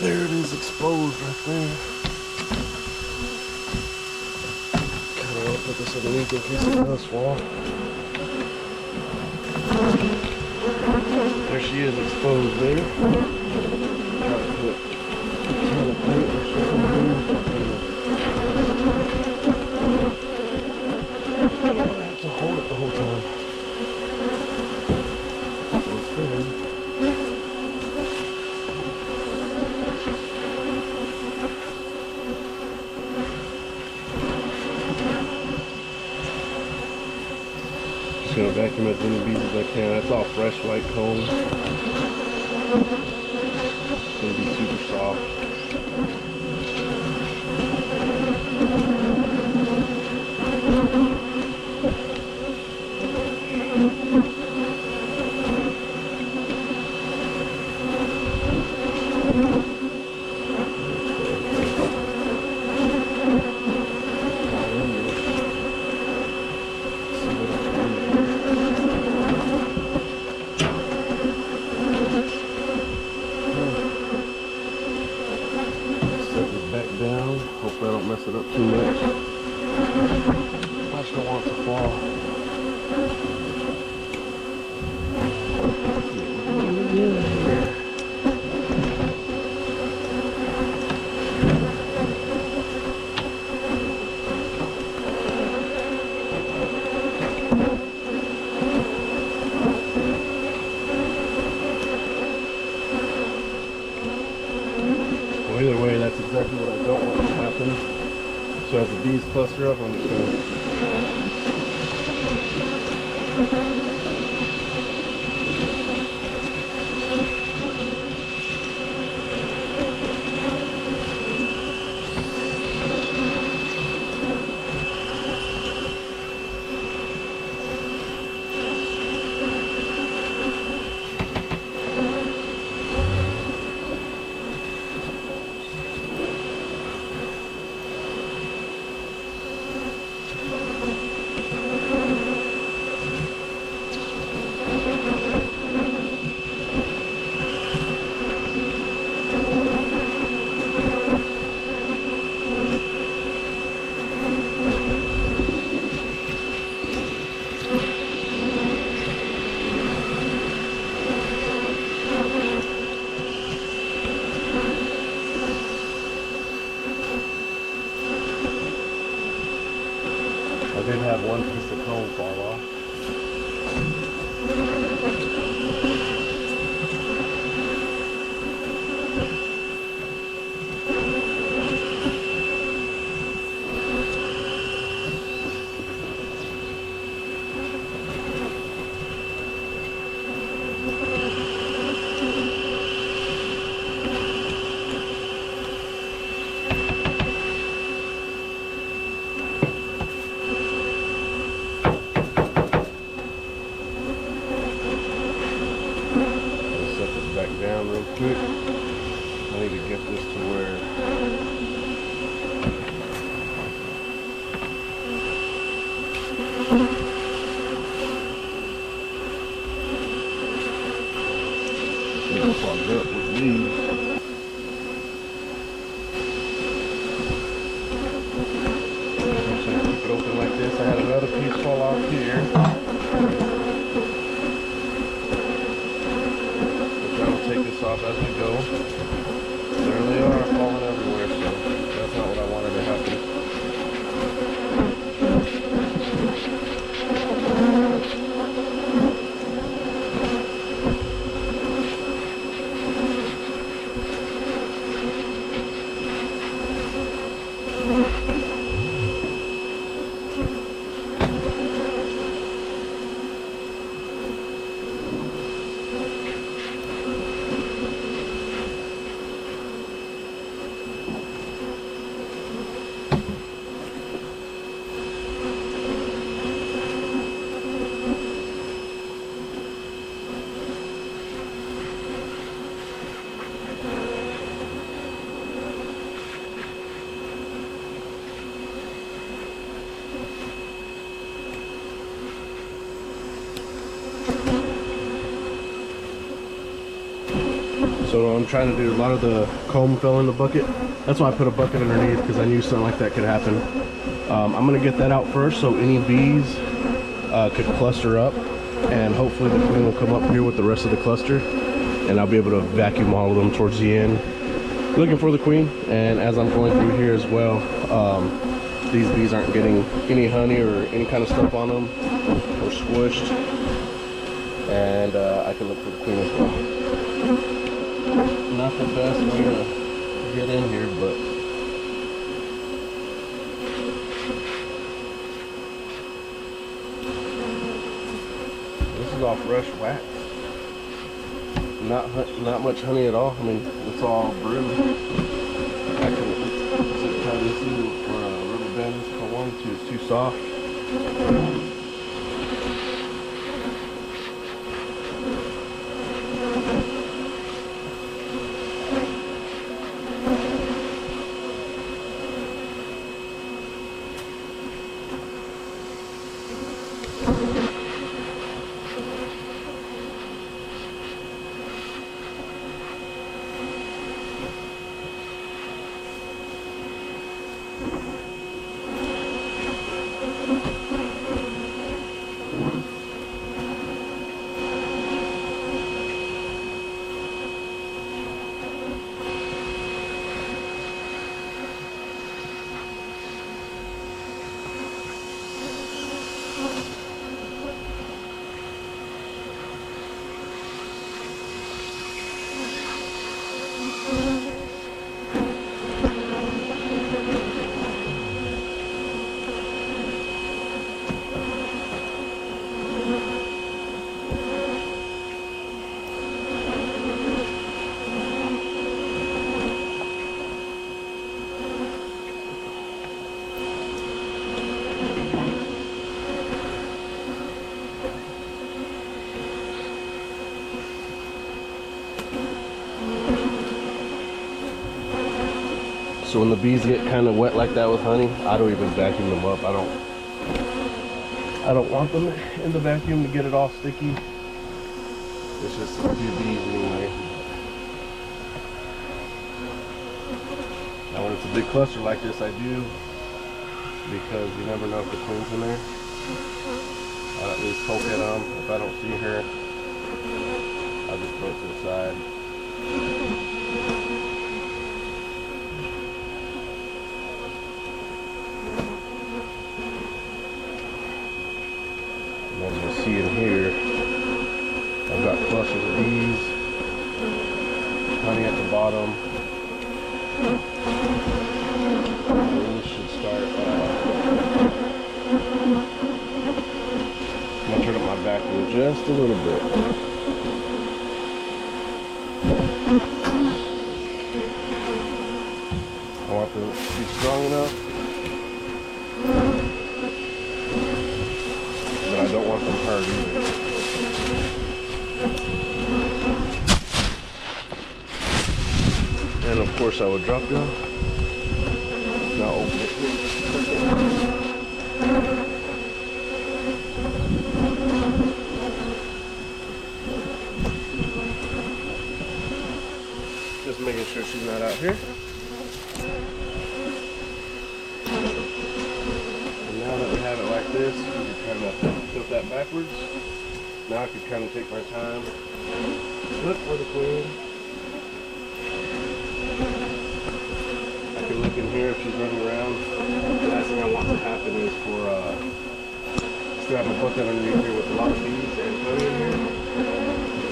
There it is, exposed right there. Kind of want to put this underneath in case it does fall. There she is, exposed there. Try to put a can of paint or something here. I have to hold it the whole time. So it's fitting. Just gonna vacuum as many bees as I can. That's all fresh white comb. It's gonna be super soft. Down. Hopefully I don't mess it up too much. I just don't want it to fall. Well, either way, that's exactly what I don't want to happen. So as the bees cluster up, I'm just going to I did have one piece of comb fall off. Back down real quick. I need to get this to where it's plugged up with leaves. Keep it open like this. I had another piece fall off here. Take this off as we go. There they are, falling everywhere, so that's not what I wanted to happen. So I'm trying to do a lot of the comb fell in the bucket. That's why I put a bucket underneath, because I knew something like that could happen. I'm gonna get that out first so any bees could cluster up, and hopefully the queen will come up here with the rest of the cluster, and I'll be able to vacuum all of them towards the end, looking for the queen. And as I'm going through here as well, these bees aren't getting any honey or any kind of stuff on them or squished, and I can look for the queen as well. Not the best way to get in here, but this is all fresh wax. Not much honey at all. I mean, it's all brood. I can zip tie this in for rubber bands if I wanted to. It's too soft. So when the bees get kind of wet like that with honey, I don't even vacuum them up. I don't want them in the vacuum to get it all sticky. It's just a few bees anyway. Now when it's a big cluster like this, I do, because you never know if the queen's in there. I'll at least poke at them. If I don't see her, I'll just throw it to the side. As you see in here, I've got clusters of bees, honey at the bottom. This should start. I'm gonna turn up my vacuum just a little bit. I want them to be strong enough, but I don't want them hurt either. And of course I would drop down. Now open it. Just making sure she's not out here. And now that we have it like this, we can kind of tilt that backwards. Now I can kind of take my time, look for the queen. I can look in here if she's running around. The last thing I want to happen is for still have a bucket underneath here with a lot of bees and honey in here,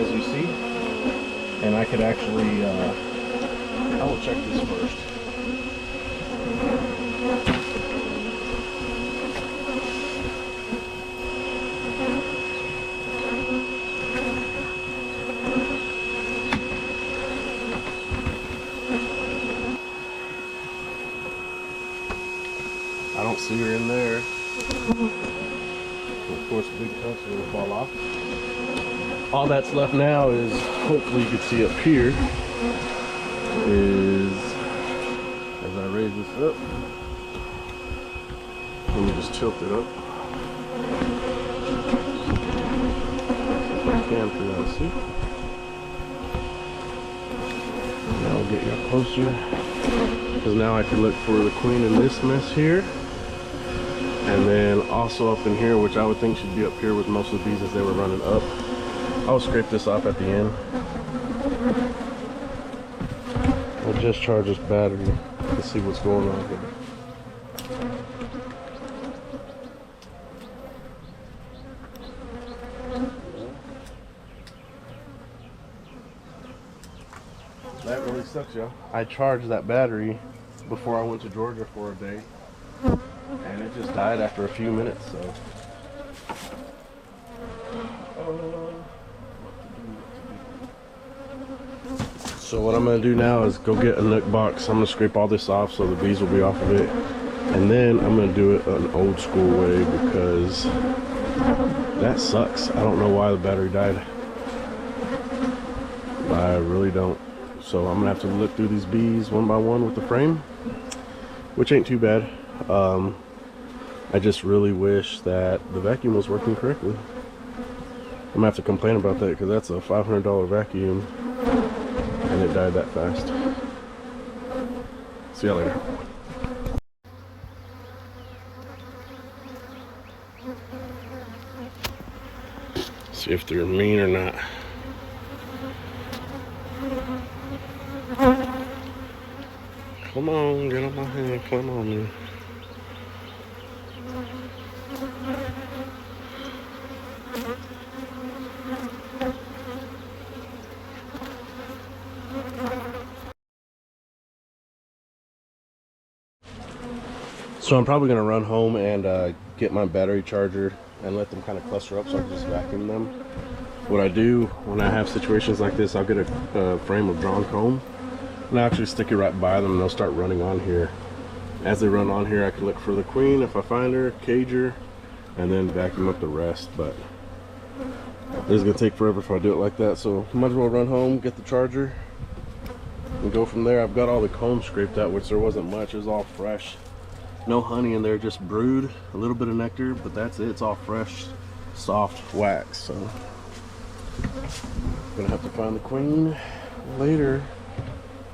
as you see. And I could actually, I will check this first. I don't see her in there. Of course, the big cluster will fall off. All that's left now is, hopefully you can see up here, is as I raise this up, let me just tilt it up. If I can for you to see. get you closer, because now I can look for the queen in this mess here, and then also up in here, which I would think should be up here with most of the bees as they were running up. I'll scrape this off at the end. I'll just charge this battery to see what's going on here. That really sucks, y'all. I charged that battery before I went to Georgia for a day, and it just died after a few minutes, so. So what I'm gonna do now is go get a Nook box. I'm gonna scrape all this off so the bees will be off of it, and then I'm gonna do it an old school way because that sucks. I don't know why the battery died. I really don't. So I'm gonna have to look through these bees one by one with the frame, which ain't too bad. I just really wish that the vacuum was working correctly. I'm gonna have to complain about that because that's a $500 vacuum and it died that fast. See y'all later. See if they're mean or not. Come on, get on my hand, come on, man. So I'm probably gonna run home and get my battery charger and let them kind of cluster up so I can just vacuum them. What I do when I have situations like this, I'll get a frame of drawn comb and I actually stick it right by them and they'll start running on here. As they run on here, I can look for the queen if I find her, cage her, and then vacuum up the rest. But it's gonna take forever if I do it like that, so might as well run home, get the charger, and go from there. I've got all the comb scraped out, which there wasn't much. It was all fresh. No honey in there, just brewed, a little bit of nectar, but that's it. It's all fresh, soft wax. So I'm gonna have to find the queen later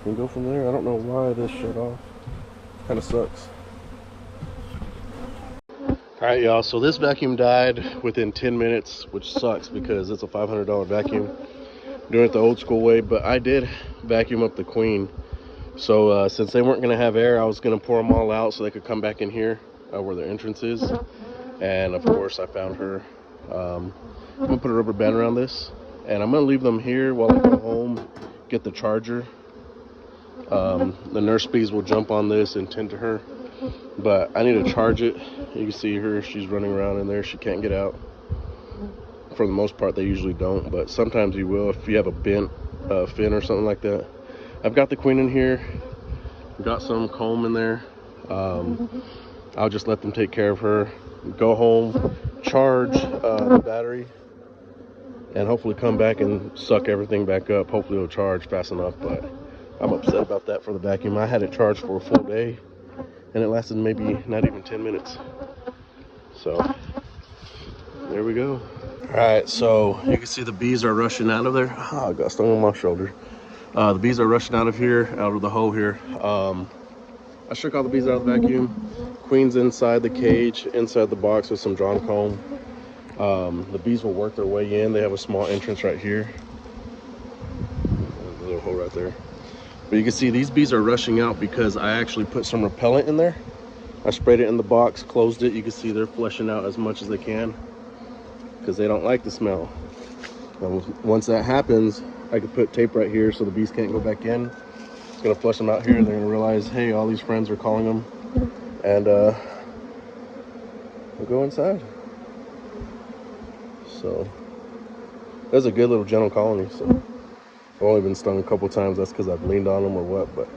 and go from there. I don't know why this shut off. Kind of sucks. Alright, y'all, so this vacuum died within 10 minutes, which sucks because it's a $500 vacuum. Doing it the old school way, but I did vacuum up the queen. So since they weren't going to have air, I was going to pour them all out so they could come back in here where their entrance is. And of course I found her. I'm going to put a rubber band around this, and I'm going to leave them here while I go home, get the charger. The nurse bees will jump on this and tend to her, but I need to charge it. You can see her, she's running around in there. She can't get out. For the most part, they usually don't, but sometimes you will if you have a bent fin or something like that. I've got the queen in here, got some comb in there. I'll just let them take care of her, go home, charge the battery, and hopefully come back and suck everything back up. Hopefully it'll charge fast enough, but I'm upset about that for the vacuum. I had it charged for a full day and it lasted maybe not even 10 minutes. So there we go. All right, so you can see the bees are rushing out of there. Oh, I got stung on my shoulder. The bees are rushing out of here, out of the hole here. I shook all the bees out of the vacuum. Queen's inside the cage, inside the box with some drawn comb. The bees will work their way in. They have a small entrance right here. There's a little hole right there. But you can see these bees are rushing out because I actually put some repellent in there. I sprayed it in the box, closed it. You can see they're flushing out as much as they can because they don't like the smell. Once that happens, I could put tape right here so the bees can't go back in. It's gonna flush them out here and they're gonna realize, hey, all these friends are calling them, and we'll go inside. So that's a good little gentle colony. So I've only been stung a couple times. That's because I've leaned on them or what, but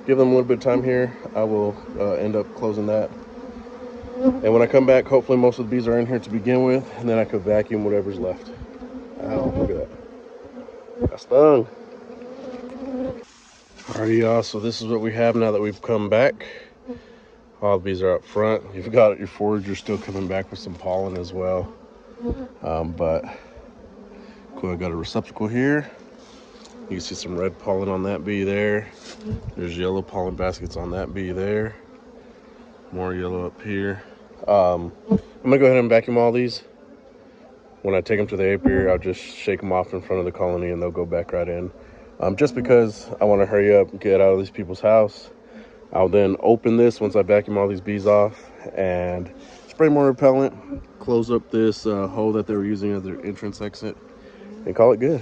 give them a little bit of time here. I will end up closing that. And when I come back, hopefully most of the bees are in here to begin with, and then I could vacuum whatever's left. Ow, look at that. Got stung. Alrighty, y'all, so this is what we have now that we've come back. All the bees are up front. You've got your forager still coming back with some pollen as well. But cool, I got a receptacle here. You can see some red pollen on that bee there. There's yellow pollen baskets on that bee there. More yellow up here. I'm gonna go ahead and vacuum all these. When I take them to the apiary, I'll just shake them off in front of the colony and they'll go back right in. Just because I want to hurry up and get out of these people's house. I'll then open this once I vacuum all these bees off and spray more repellent, close up this hole that they were using as their entrance exit, and call it good.